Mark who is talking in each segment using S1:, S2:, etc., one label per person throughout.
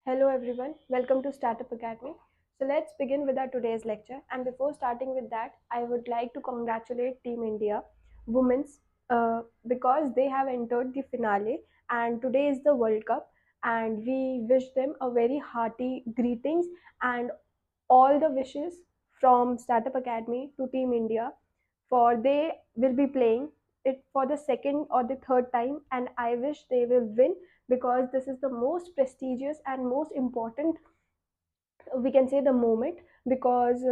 S1: Hello everyone, welcome to Startup Academy. So let's begin with our today's lecture. And before starting with that, I would like to congratulate Team India Women's because they have entered the finale and today is the World Cup and we wish them a very hearty greetings and all the wishes from Startup Academy to Team India for they will be playing it for the second or the third time and I wish they will win because this is the most prestigious and most important, we can say, the moment because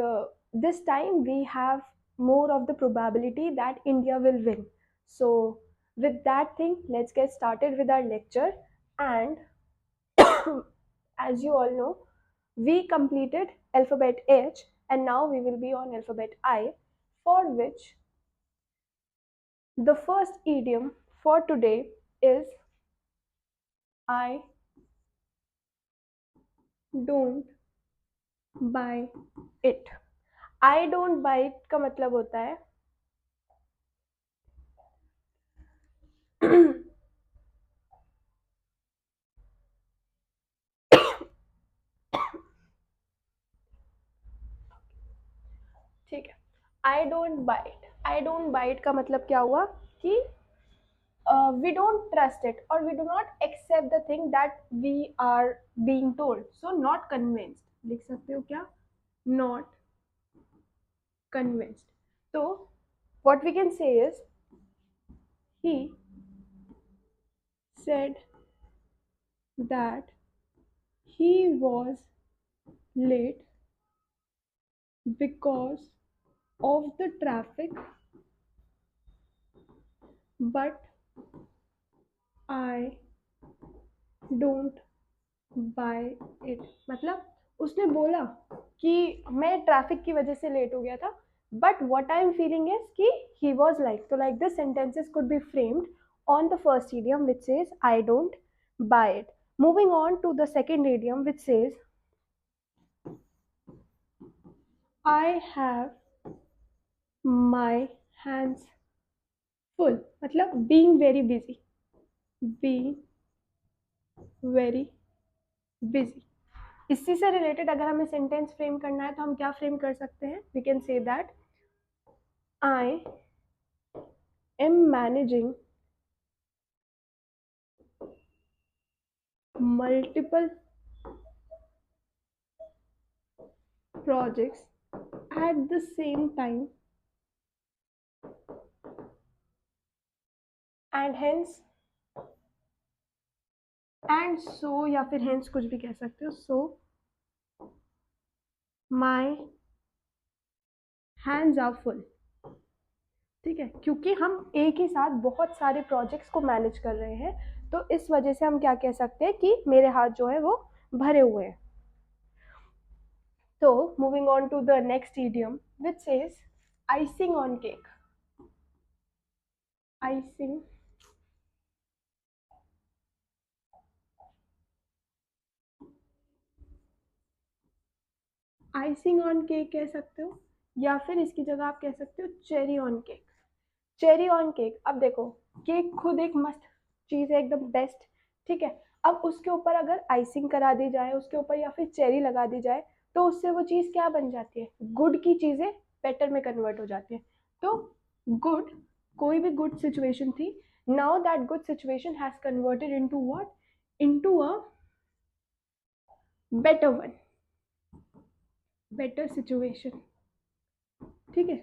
S1: this time we have more of the probability that India will win. So with that thing, let's get started with our lecture. And as you all know, we completed alphabet H and now we will be on alphabet I, for which the first idiom for today is I don't buy it. I don't buy it का मतलब होता है ठीक है. I don't buy it. I don't buy it का मतलब क्या हुआ कि we don't trust it or we do not accept the thing that we are being told, so not convinced. लिख सकते हो क्या? Not convinced. So what we can say is he said that he was late because of the traffic, but I don't buy it. मतलब उसने बोला कि मैं traffic की वजह से लेट हो गया था, but what I am feeling is कि ही वाज लाइक, तो like this sentences could be framed on the first idiom which says I don't buy it. Moving on to the second idiom which says I have my hands full. मतलब being very busy. Being very busy. इसी से related अगर हमें sentence frame करना है तो हम क्या फ्रेम कर सकते हैं? We can say that I am managing multiple projects at the same time and hence and so, या फिर hence कुछ भी कह सकते हो. So my hands are full. ठीक है, क्योंकि हम एक ही साथ बहुत सारे प्रोजेक्ट्स को मैनेज कर रहे हैं तो इस वजह से हम क्या कह सकते हैं कि मेरे हाथ जो है वो भरे हुए हैं. तो moving on to the next idiom which says icing on cake. icing icing on cake कह सकते हो या फिर इसकी जगह आप कह सकते हो cherry on cake. Cherry on cake. अब देखो, केक खुद एक मस्त चीज है, एकदम बेस्ट. ठीक है, अब उसके ऊपर अगर आइसिंग करा दी जाए उसके ऊपर या फिर चेरी लगा दी जाए तो उससे वो चीज क्या बन जाती है? गुड की चीजें बेटर में कन्वर्ट हो जाती है. तो गुड, कोई भी गुड सिचुएशन थी, now that good situation has converted into what? Into a better one, better situation. ठीक है,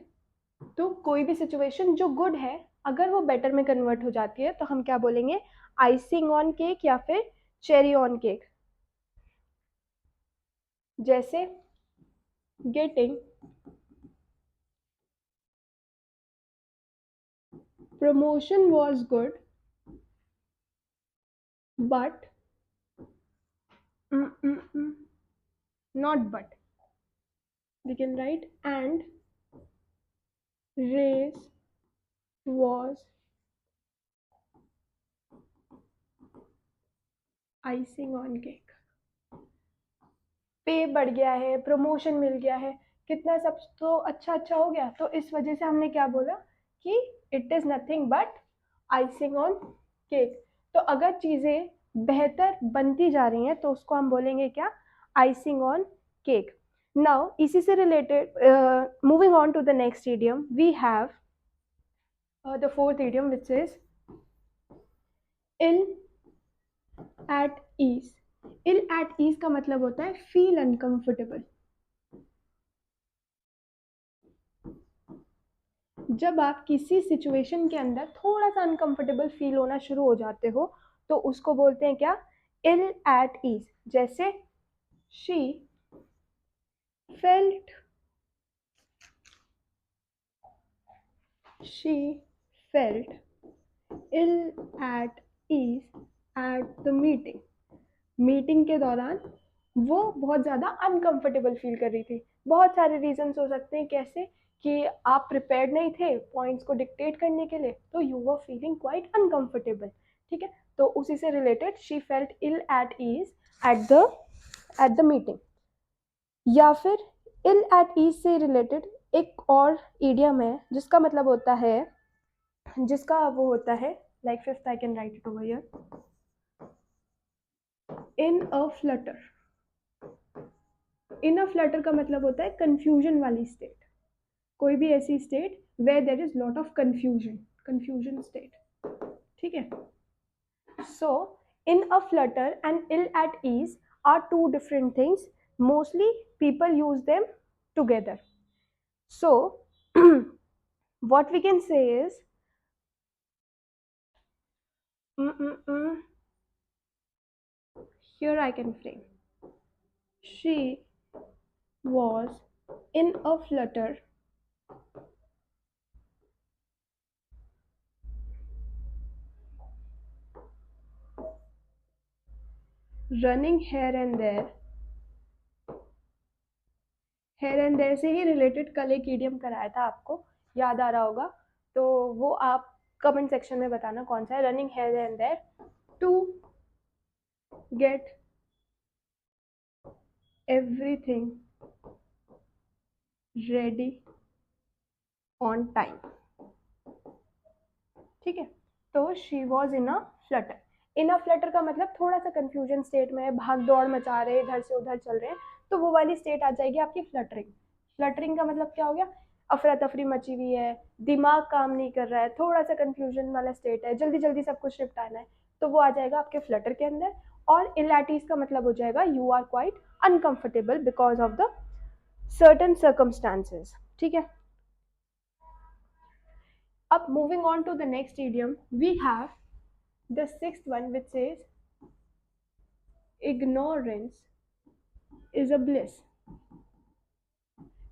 S1: तो कोई भी सिचुएशन जो गुड है अगर वो बेटर में कन्वर्ट हो जाती है तो हम क्या बोलेंगे? आइसिंग ऑन केक या फिर चेरी ऑन केक. जैसे getting promotion was good but not but, we can write and raise was icing on cake. पे बढ़ गया है, प्रमोशन मिल गया है, कितना सब तो अच्छा अच्छा हो गया, तो इस वजह से हमने क्या बोला कि it is nothing but icing on cake. तो अगर चीजें बेहतर बनती जा रही हैं तो उसको हम बोलेंगे क्या, आइसिंग ऑन केक. नाउ इसी से related, moving on to the next idiom, we have the fourth idiom which is ill at ease. Ill at ease का मतलब होता है फील अनकंफर्टेबल. जब आप किसी सिचुएशन के अंदर थोड़ा सा अनकंफर्टेबल फील होना शुरू हो जाते हो तो उसको बोलते हैं क्या, इल एट ईज. जैसे she felt she felt ill at ease at the meeting. Meeting के दौरान वो बहुत ज़्यादा अनकंफर्टेबल फील कर रही थी. बहुत सारे रीजंस हो सकते हैं, कैसे कि आप प्रिपेयर्ड नहीं थे पॉइंट्स को डिक्टेट करने के लिए, तो you were feeling quite uncomfortable. ठीक है, तो उसी से related she felt ill at ease at the meeting. या फिर इल एट ईज से रिलेटेड एक और इडियम है जिसका मतलब होता है, जिसका वो होता है, like fifth I can write it over here, in a flutter. In a flutter का मतलब होता है कंफ्यूजन वाली स्टेट. कोई भी ऐसी state where there is lot of confusion state. ठीक है, so in a flutter and ill at ease are two different things. Mostly people use them together. So what we can say is, here I can frame, she was in a flutter running here and there. Here and there से ही related कल एक idiom कराया था, आपको याद आ रहा होगा, तो वो आप कमेंट सेक्शन में बताना कौन सा है. Running here and there to get everything ready on time. ठीक है, तो she was in a flutter. In a flutter का मतलब थोड़ा सा कंफ्यूजन स्टेट में, भाग दौड़ मचा रहे, इधर से उधर चल रहे हैं, तो वो वाली स्टेट आ जाएगी आपकी फ्लटरिंग. फ्लटरिंग का मतलब क्या हो गया, अफरा तफरी मची हुई है, दिमाग काम नहीं कर रहा है, थोड़ा सा कंफ्यूजन वाला स्टेट है, जल्दी जल्दी सब कुछ निपटाना है, तो वो आ जाएगा आपके फ्लटर के अंदर. और इलैटिस का मतलब हो जाएगा you are quite uncomfortable because of the certain circumstances. ठीक है, अब moving on to the next idiom, we have the sixth one which says ignorance is a bliss.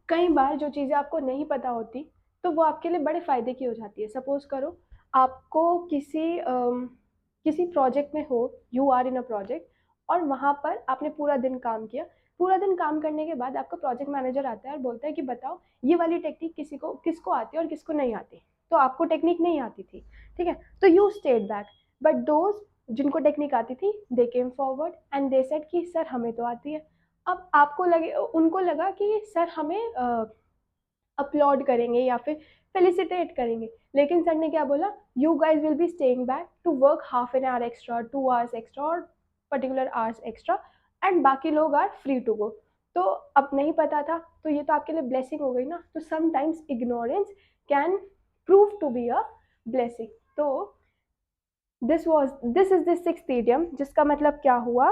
S1: कई बार जो चीज़ें आपको नहीं पता होती तो वो आपके लिए बड़े फ़ायदे की हो जाती है. सपोज करो आपको किसी प्रोजेक्ट में हो, you are in a project, और वहाँ पर आपने पूरा दिन काम किया. पूरा दिन काम करने के बाद आपका प्रोजेक्ट मैनेजर आता है और बोलता है कि बताओ ये वाली टेक्निक किसको आती है और किसको नहीं आती. तो आपको टेक्निक नहीं आती थी, ठीक है, तो you stayed back. But those जिनको टेक्निक आती थी they came forward and they said कि सर हमें तो आती है. अब उनको लगा कि सर हमें अपलॉड करेंगे या फिर फेलिसिटेट करेंगे, लेकिन सर ने क्या बोला, you guys will be staying back to work half an hour extra, 2 hours extra और पर्टिकुलर आवर्स एक्स्ट्रा, एंड बाकी लोग आर फ्री टू गो. तो अब नहीं पता था तो ये तो आपके लिए ब्लेसिंग हो गई ना. तो sometimes ignorance can prove to be a blessing. तो this is the sixth idiom जिसका मतलब क्या हुआ,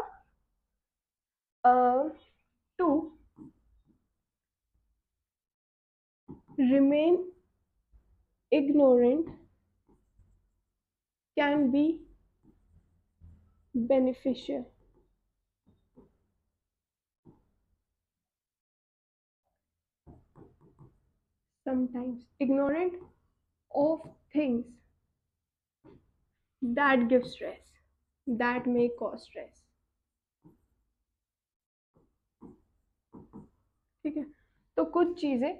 S1: to remain ignorant can be beneficial. Sometimes ignorant of things that give stress, that may cause stress. ठीक है, तो कुछ चीजें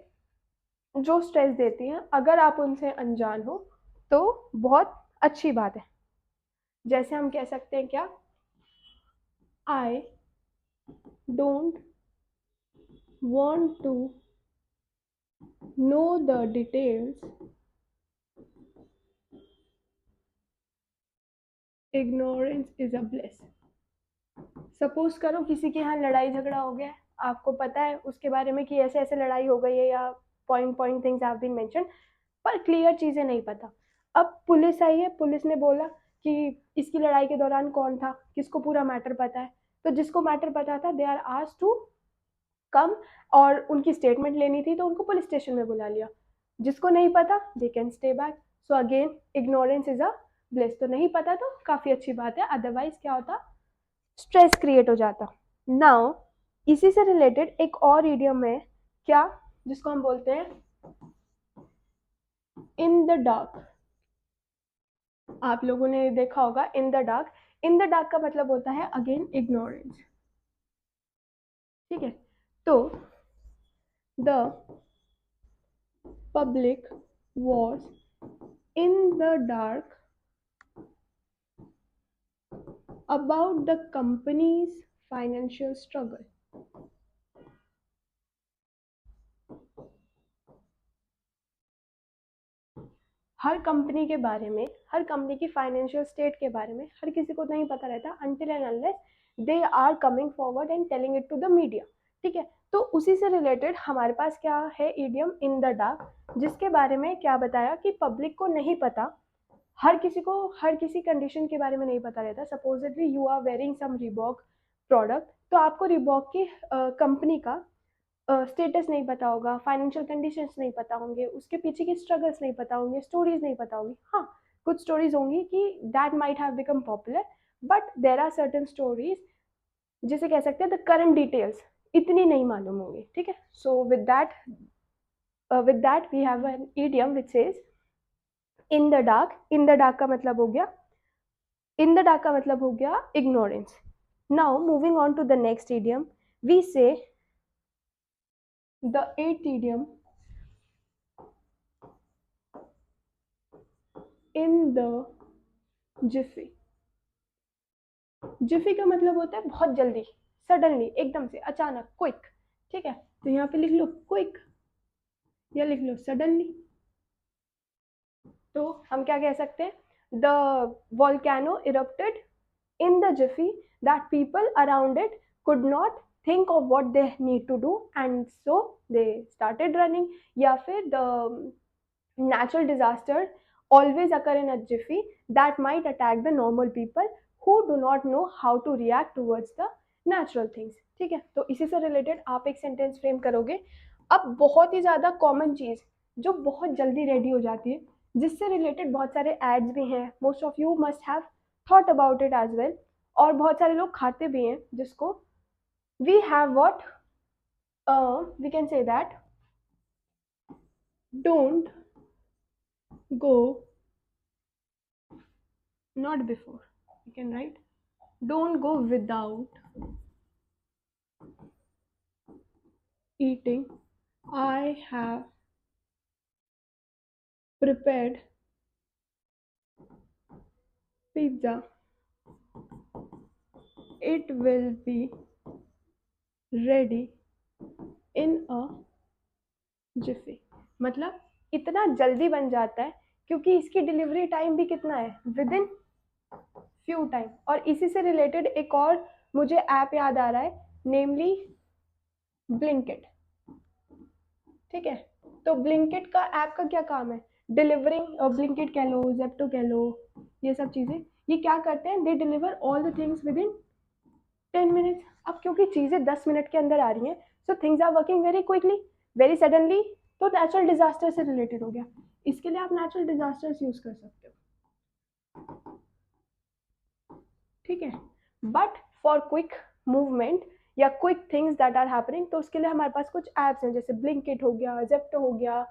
S1: जो स्ट्रेस देती हैं अगर आप उनसे अनजान हो तो बहुत अच्छी बात है. जैसे हम कह सकते हैं क्या, I don't want to know the details ignorance is a bliss. Suppose करो किसी के यहाँ लड़ाई झगड़ा हो गया है, आपको पता है उसके बारे में कि ऐसे ऐसे लड़ाई हो गई है या point point things have been mention, पर क्लियर चीजें नहीं पता। अब पुलिस आई है, पुलिस ने बोला कि इसकी लड़ाई के दौरान कौन था, किसको पूरा मैटर पता है। तो जिसको मैटर पता था they are asked to come, और उनकी स्टेटमेंट लेनी थी तो उनको पुलिस स्टेशन में बुला लिया। जिसको नहीं पता they can stay back. So again ignorance is a bliss. तो नहीं पता तो काफी अच्छी बात है, अदरवाइज क्या होता, स्ट्रेस क्रिएट हो जाता। नाउ इसी से रिलेटेड एक और इडियम है क्या, जिसको हम बोलते हैं इन द डार्क। आप लोगों ने देखा होगा इन the dark. In the dark का मतलब होता है अगेन इग्नोरेंस। ठीक है, तो the public was in the dark about the company's financial struggle. Her company के बारे में, हर कंपनी की फाइनेंशियल स्टेट के बारे में हर किसी को नहीं पता रहता until and unless they are coming forward and telling it to the media. ठीक है, तो उसी से रिलेटेड हमारे पास क्या है इडियम इन द डार्क, जिसके बारे में क्या बताया कि पब्लिक को नहीं पता, हर किसी को हर किसी कंडीशन के बारे में नहीं पता रहता। Supposedly you are wearing some Reebok product, तो आपको रिबॉक की कंपनी का स्टेटस नहीं पता होगा, फाइनेंशियल कंडीशंस नहीं पता होंगे, उसके पीछे की स्ट्रगल्स नहीं पता होंगे, स्टोरीज नहीं पता होंगी। हाँ, कुछ स्टोरीज होंगी कि that might have become popular, but there are certain stories जिसे कह सकते हैं द करंट डिटेल्स इतनी नहीं मालूम होंगी। ठीक है, so with that we have an idiom which says in the dark. In the dark का मतलब हो गया, इन द डार्क का मतलब हो गया ignorance. Now moving on to the next idiom, we say the eighth idiom in the jiffy। Jiffy का मतलब होता है बहुत जल्दी, सडनली, एकदम से, अचानक, क्विक। ठीक है, तो यहाँ पे लिख लो क्विक या लिख लो सडनली। तो हम क्या कह सकते हैं, the volcano erupted in the jiffy that people around it could not think of what they need to do and so they started running। या फिर the natural disaster always occur in a jiffy that might attack the normal people who do not know how to react towards the natural things। ठीक है, तो इसी से related आप एक sentence frame करोगे। अब बहुत ही ज़्यादा कॉमन चीज़ जो बहुत जल्दी रेडी हो जाती है, जिससे रिलेटेड बहुत सारे एड्स भी हैं, most of you must have thought about it as well, और बहुत सारे लोग खाते भी हैं, जिसको we have what we can say that don't go, not before, you can write don't go without eating, I have prepared pizza, it will be ready in a jiffy। मतलब इतना जल्दी बन जाता है क्योंकि इसकी डिलीवरी टाइम भी कितना है, विद इन फ्यू टाइम। और इसी से रिलेटेड एक और मुझे ऐप याद आ रहा है, नेमली ब्लिंकिट। ठीक है, तो ब्लिंकिट का ऐप का क्या काम है, डिलीवरिंग। ब्लिंकिट कह लो, जेप्टो कह लो, ये सब चीज़ें, ये क्या करते हैं, दे deliver all the things with in 10 minutes. अब क्योंकि चीज़ें 10 मिनट के अंदर आ रही हैं, so things are working very quickly, very suddenly. तो नेचुरल डिजास्टर से रिलेटेड हो गया, इसके लिए आप नेचुरल डिजास्टर्स यूज कर सकते हो। ठीक है, बट फॉर क्विक मूवमेंट या quick things that are happening, तो उसके लिए हमारे पास कुछ ऐप्स हैं, जैसे ब्लिंकिट हो गया, जेप्टो हो गया,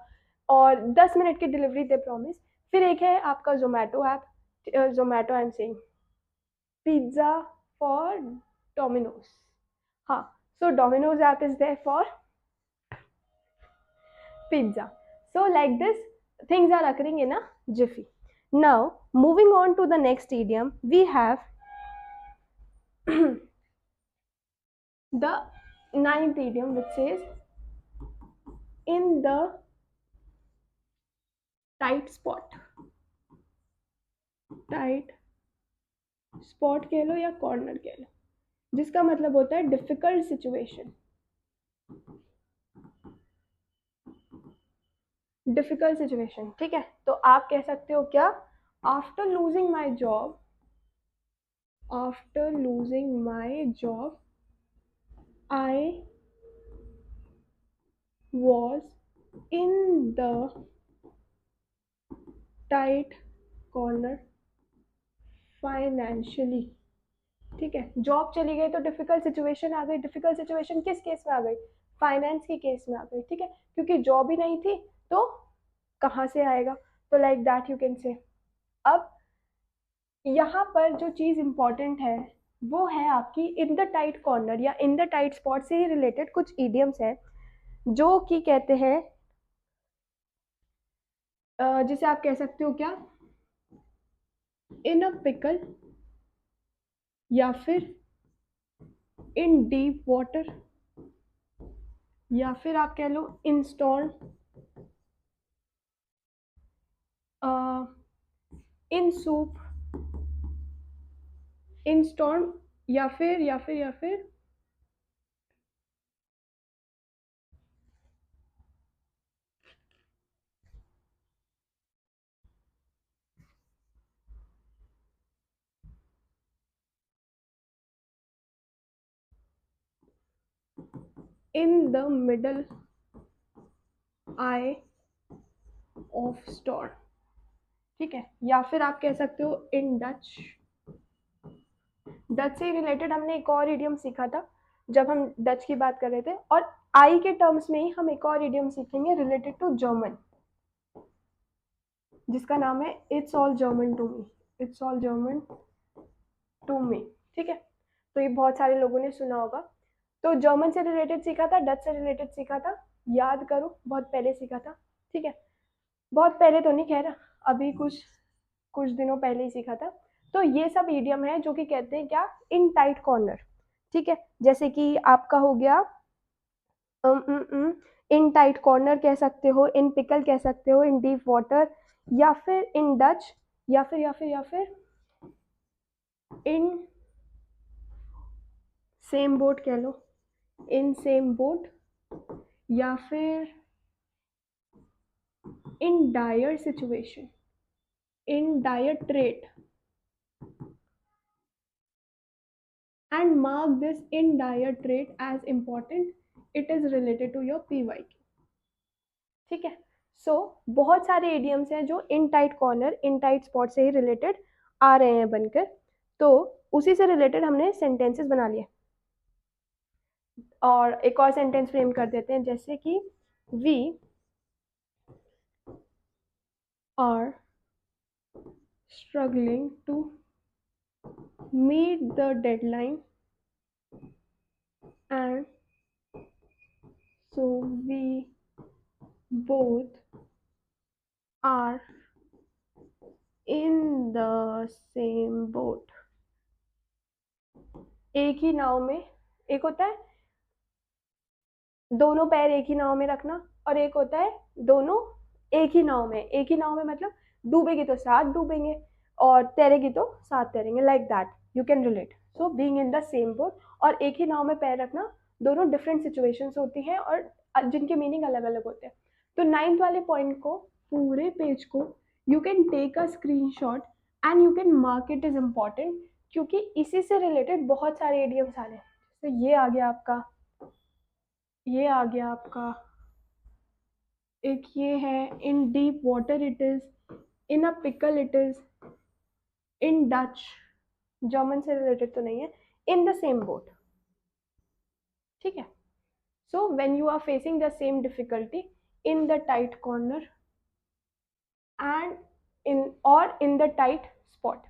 S1: और 10 मिनट की डिलीवरी दे प्रॉमिस। फिर एक है आपका Zomato app, Zomato I am saying pizza for Domino's. हाँ, so Domino's app is there for pizza. So like this, things are occurring in a jiffy. Now, moving on to the next idiom, we have the ninth idiom, which says in the tight spot. Tight spot कह लो या corner कह लो, जिसका मतलब होता है difficult situation. Difficult situation, ठीक है। तो आप कह सकते हो क्या, after losing my job, after losing my job I was in the tight corner financially. ठीक है, जॉब चली गई तो डिफिकल्ट सिचुएशन आ गई। डिफिकल्ट सिचुएशन किस केस में आ गई, फाइनेंस के केस में आ गई। ठीक है, क्योंकि जॉब ही नहीं थी तो कहाँ से आएगा। तो लाइक दैट यू कैन से। अब यहाँ पर जो चीज इंपॉर्टेंट है वो है आपकी इन द टाइट कॉर्नर या इन द टाइट स्पॉट से ही रिलेटेड कुछ इडियम्स है जो कि कहते हैं जिसे आप कह सकते हो क्या, इन अ पिकल, या फिर इन डीप वाटर, या फिर आप कह लो इन स्टॉर्म, इन सूप, इन स्टॉर्म, या फिर in the middle I of storm. ठीक है, या फिर आप कह सकते हो इन डच। डच से रिलेटेड हमने एक और इडियम सीखा था जब हम डच की बात कर रहे थे, और आई के टर्म्स में ही हम एक और इडियम सीखेंगे रिलेटेड टू जर्मन, जिसका नाम है it's all German to me. It's all German to me. ठीक है, तो ये बहुत सारे लोगों ने सुना होगा। तो जर्मन से रिलेटेड सीखा था, डच से रिलेटेड सीखा था, याद करो बहुत पहले सीखा था। ठीक है, बहुत पहले तो नहीं, खैर अभी कुछ कुछ दिनों पहले ही सीखा था। तो ये सब ईडियम है जो कि कहते हैं क्या, इन टाइट कॉर्नर। ठीक है, जैसे कि आपका हो गया इन टाइट कॉर्नर कह सकते हो, इन पिकल कह सकते हो, इन डीप वाटर, या फिर इन डच, या फिर इन सेम बोट कह लो, इन सेम बोट, या फिर in dire situation, in dire trait, and mark this in dire trait as important, it is related to your PYQ। ठीक है, सो बहुत सारे इडियम्स हैं जो इन टाइट कॉर्नर, इन टाइट स्पॉट से ही रिलेटेड आ रहे हैं बनकर। तो उसी से रिलेटेड हमने सेंटेंसेस बना लिए, और एक और सेंटेंस फ्रेम कर देते हैं, जैसे कि we are struggling to meet the deadline and so we both are in the same boat। एक ही नाव में, एक होता है दोनों पैर एक ही नाव में रखना, और एक होता है दोनों एक ही नाव में। एक ही नाव में मतलब डूबेगी तो साथ डूबेंगे और तैरेगी तो साथ तैरेंगे, like that you can relate. So being in the same boat और एक ही नाव में पैर रखना, दोनों डिफरेंट सिचुएशंस होती हैं और जिनके मीनिंग अलग अलग होते हैं। तो नाइन्थ वाले पॉइंट को, पूरे पेज को you can take a screenshot and you can mark it is important, क्योंकि इसी से रिलेटेड बहुत सारे एडियम्स आ रहे हैं। तो ये आ गया आपका, ये आ गया आपका, एक ये है in deep water it is, in a pickle it is, in Dutch, German से रिलेटेड तो नहीं है, इन द सेम बोट। ठीक है, so when you are facing the same difficulty, in the tight corner and in, और in the tight spot.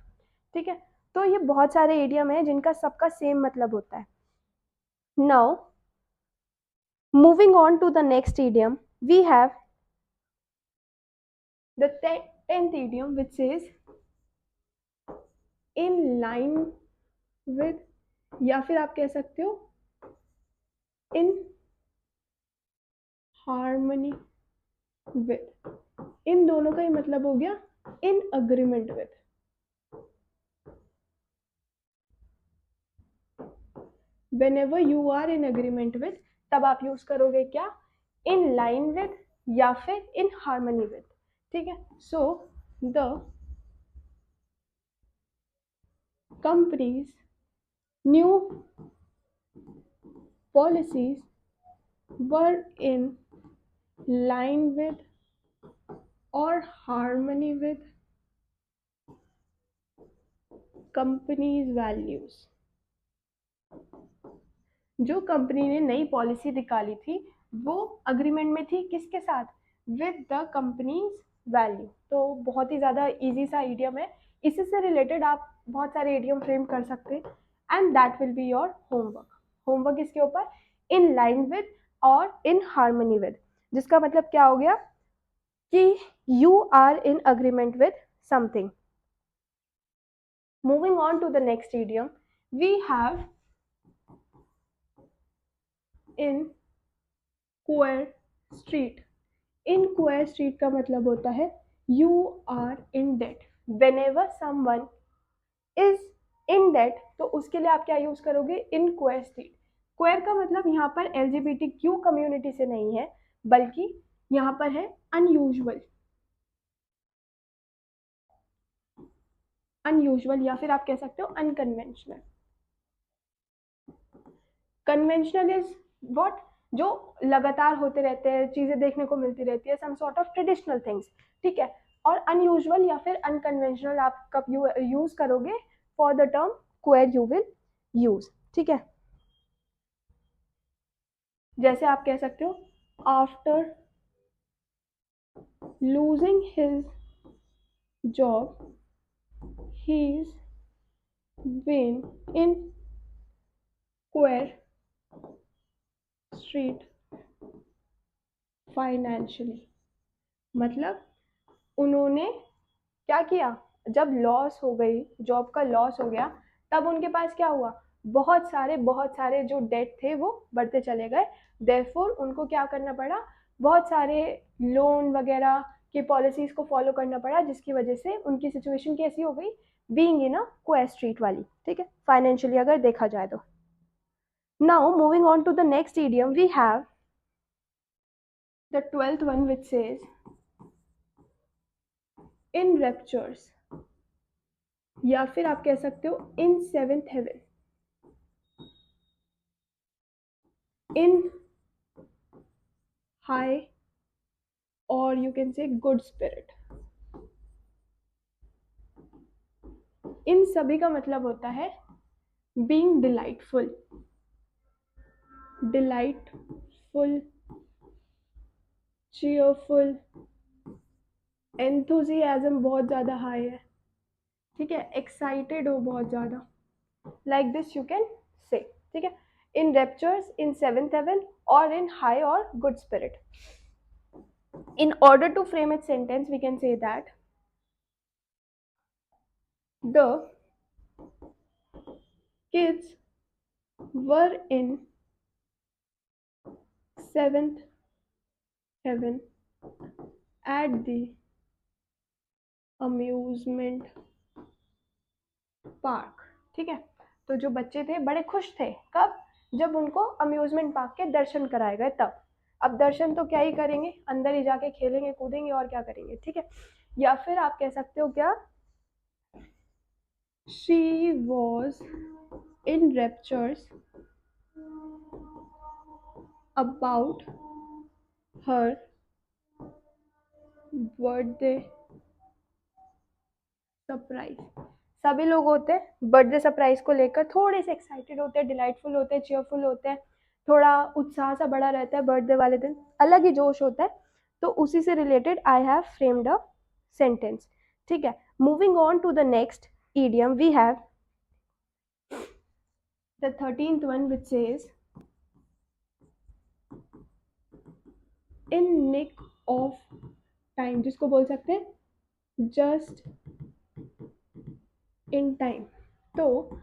S1: ठीक है, तो ये बहुत सारे एडियम है जिनका सबका सेम मतलब होता है। Now moving on to the next idiom, we have the 10th idiom, which says in line with, या फिर आप कह सकते हो इन हार्मनी विथ। इन दोनों का ही मतलब हो गया in agreement with. whenever you are in agreement with, तब आप यूज करोगे क्या, in line with या फिर in harmony with. ठीक है, so the company's new policies were in line with or harmony with company's values. जो कंपनी ने नई पॉलिसी निकाली थी वो अग्रीमेंट में थी किसके साथ, विद द कंपनीज वैल्यू. तो बहुत ही ज़्यादा इजी सा इडियम है, इसी से रिलेटेड आप बहुत सारे इडियम फ्रेम कर सकते हैं. And that will be your homework. Homework इसके ऊपर इन लाइन विद और इन हार्मनी विद, जिसका मतलब क्या हो गया कि you are in agreement with something. Moving on to the next idiom, we have in queer street. In queer street का मतलब होता है you are in debt. Whenever someone is in debt तो उसके लिए आप क्या यूज करोगे, इन क्वेयर स्ट्रीट. क्वेयर का मतलब यहाँ पर LGBTQ कम्युनिटी से नहीं है, बल्कि यहाँ पर है अनयूजुअल. अनयूजुअल या फिर आप कह सकते हो अनकन्वेंशनल. कन्वेंशनल इज व्हाट, जो लगातार होते रहते हैं, चीजें देखने को मिलती रहती है, some sort of traditional things. ठीक है, और अनयूजुअल या फिर अनकन्वेंशनल आप कब यूज करोगे, for the term queer you will use. ठीक है, जैसे आप कह सकते हो after losing his job he's been in queer street financially. मतलब उन्होंने क्या किया, जब लॉस हो गई, जॉब का लॉस हो गया, तब उनके पास क्या हुआ, बहुत सारे जो डेट थे वो बढ़ते चले गए. देयरफॉर उनको क्या करना पड़ा, बहुत सारे लोन वगैरह की पॉलिसीज को फॉलो करना पड़ा, जिसकी वजह से उनकी सिचुएशन कैसी हो गई, being in a queer street वाली. ठीक है, फाइनेंशियली अगर देखा जाए तो. Now moving on to the next idiom, we have the 12th one which says in raptures, या फिर आप कह सकते हो in seventh heaven. In high और you can say good spirit. इन सभी का मतलब होता है being delightful. Delightful, cheerful, enthusiasm बहुत ज़्यादा हाई है. ठीक है, एक्साइटेड हो बहुत ज़्यादा, लाइक दिस यू कैन से. ठीक है, इन रेप्चर्स, इन सेवेंथ हेवन और इन हाई और good spirit. In order to frame its sentence, we can say that the kids were in seventh heaven at the amusement park. ठीक है, तो जो बच्चे थे बड़े खुश थे, कब, जब उनको अम्यूजमेंट पार्क के दर्शन कराए गए तब. अब दर्शन तो क्या ही करेंगे, अंदर ही जाके खेलेंगे कूदेंगे और क्या करेंगे. ठीक है, या फिर आप कह सकते हो क्या, she was in raptures about her birthday surprise. सभी लोग होते हैं बर्थडे सरप्राइज को लेकर थोड़े से एक्साइटेड होते हैं, डिलाइटफुल होते हैं, चीयरफुल होते हैं, थोड़ा उत्साह सा बड़ा रहता है बर्थडे वाले दिन, अलग ही जोश होता है. तो उसी से related I have framed a sentence. ठीक है, moving on to the next idiom, we have the 13th one which says in nick of time, जिसको बोल सकते हैं जस्ट इन टाइम. तो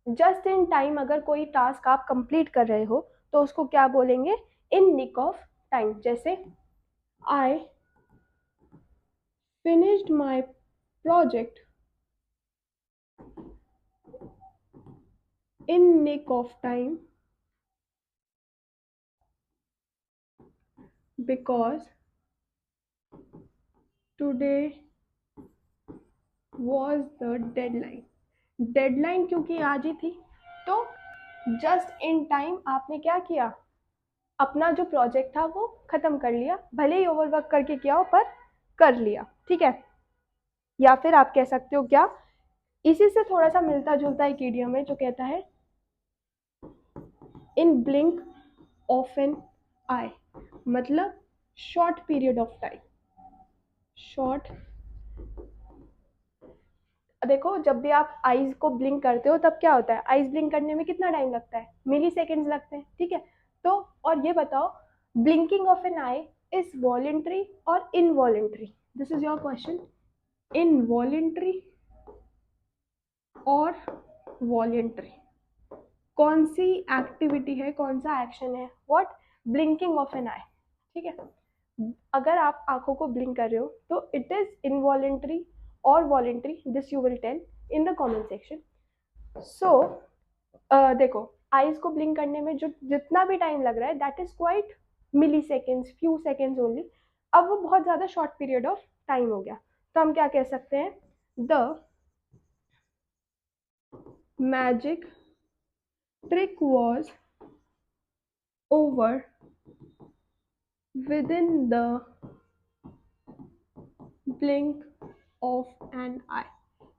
S1: जस्ट इन टाइम अगर कोई टास्क आप कंप्लीट कर रहे हो तो उसको क्या बोलेंगे, इन निक ऑफ टाइम. जैसे I finished my project in nick of time because today was the deadline. Deadline क्योंकि आज ही थी, तो जस्ट इन टाइम आपने क्या किया, अपना जो प्रोजेक्ट था वो खत्म कर लिया, भले ही ओवरवर्क करके किया हो पर कर लिया, ठीक है। या फिर आप कह सकते हो क्या, इसी से थोड़ा सा मिलता जुलता एक इडियम है जो कहता है इन ब्लिंक ऑफ एन आई, मतलब short period of time. Short, देखो जब भी आप आईज को ब्लिंक करते हो तब क्या होता है, आईज ब्लिंक करने में कितना टाइम लगता है, मिली सेकेंड्स लगते हैं, ठीक है। तो और ये बताओ, blinking of an eye is voluntary और involuntary, this is your question. Involuntary और वॉलेंट्री, कौन सी एक्टिविटी है, कौन सा एक्शन है, what, blinking of an eye, ठीक है। अगर आप आंखों को ब्लिंक कर रहे हो तो इट इज इनवॉलेंट्री और voluntary, this you will tell in the comment section. So देखो, आईज को ब्लिंक करने में जो जितना भी टाइम लग रहा है that is quite milliseconds, few seconds only. अब वो बहुत ज़्यादा शॉर्ट पीरियड ऑफ टाइम हो गया, तो हम क्या कह सकते हैं, the magic trick was over within the blink of an eye।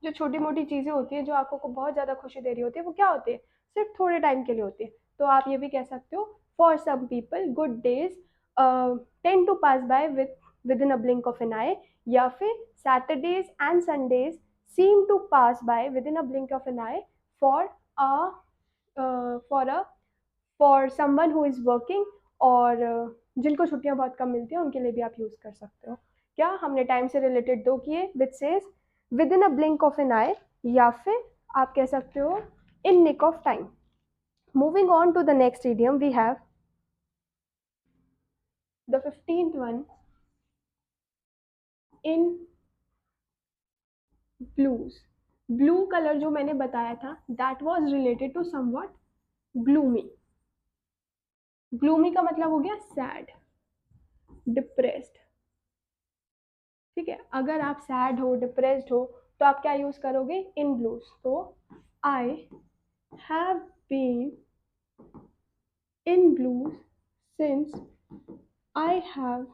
S1: जो छोटी मोटी चीज़ें होती है जो आंखों को बहुत ज़्यादा खुशी दे रही होती है वो क्या होती है, सिर्फ थोड़े टाइम के लिए होती है। तो आप ये भी कह सकते हो, for some people good days tend to pass by within a blink of an eye, या फिर Saturdays and Sundays seem to pass by within a blink of an eye for a for a for someone who is working, और जिनको छुट्टियां बहुत कम मिलती हैं उनके लिए भी आप यूज़ कर सकते हो। क्या हमने टाइम से रिलेटेड दो किए, which says within a blink of an eye, या फिर आप कह सकते हो in nick of time. Moving on to the next idiom, we have the 15th one, in blues. Blue colour जो मैंने बताया था that was related to somewhat gloomy. Gloomy का मतलब हो गया सैड, डिप्रेस्ड, ठीक है। अगर आप सैड हो, डिप्रेस्ड हो, तो आप क्या यूज करोगे, इन ब्लूज। तो I have been in blues since I have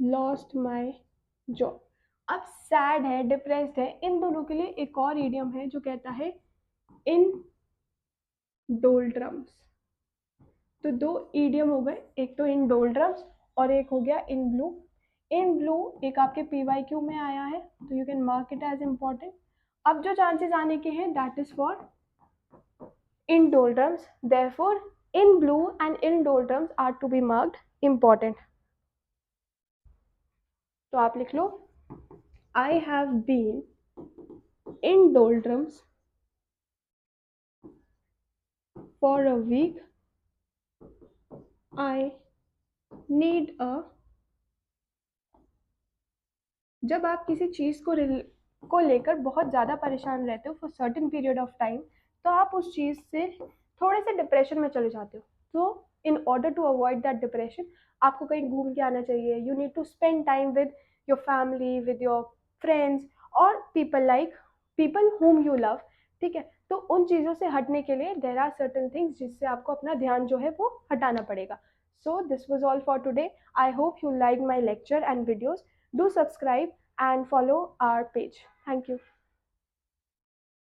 S1: lost my job. अब सैड है, डिप्रेस्ड है, इन दोनों के लिए एक और इडियम है जो कहता है इन डोल्ड्रम्स। तो दो इडियम हो गए, एक तो इन डोल्ड्रम्स और एक हो गया इन ब्लू। इन ब्लू एक आपके PYQ में आया है तो you can mark it as important. अब जो चांसेस आने के हैं that is for in doldrums, therefore in blue and in doldrums are to be marked important. तो आप लिख लो, I have been in doldrums for a week, I need a. जब आप किसी चीज़ को लेकर बहुत ज़्यादा परेशान रहते हो for certain period of time, तो आप उस चीज़ से थोड़े से डिप्रेशन में चले जाते हो। तो in order to avoid that depression, आपको कहीं घूम के आना चाहिए। You need to spend time with your family, with your friends, और पीपल हुम यू लव, ठीक है। तो उन चीज़ों से हटने के लिए देर आर सर्टन थिंग्स जिससे आपको अपना ध्यान जो है वो हटाना पड़ेगा। So this was all for today. I hope you like my lecture and videos. Do subscribe and follow our page. Thank you.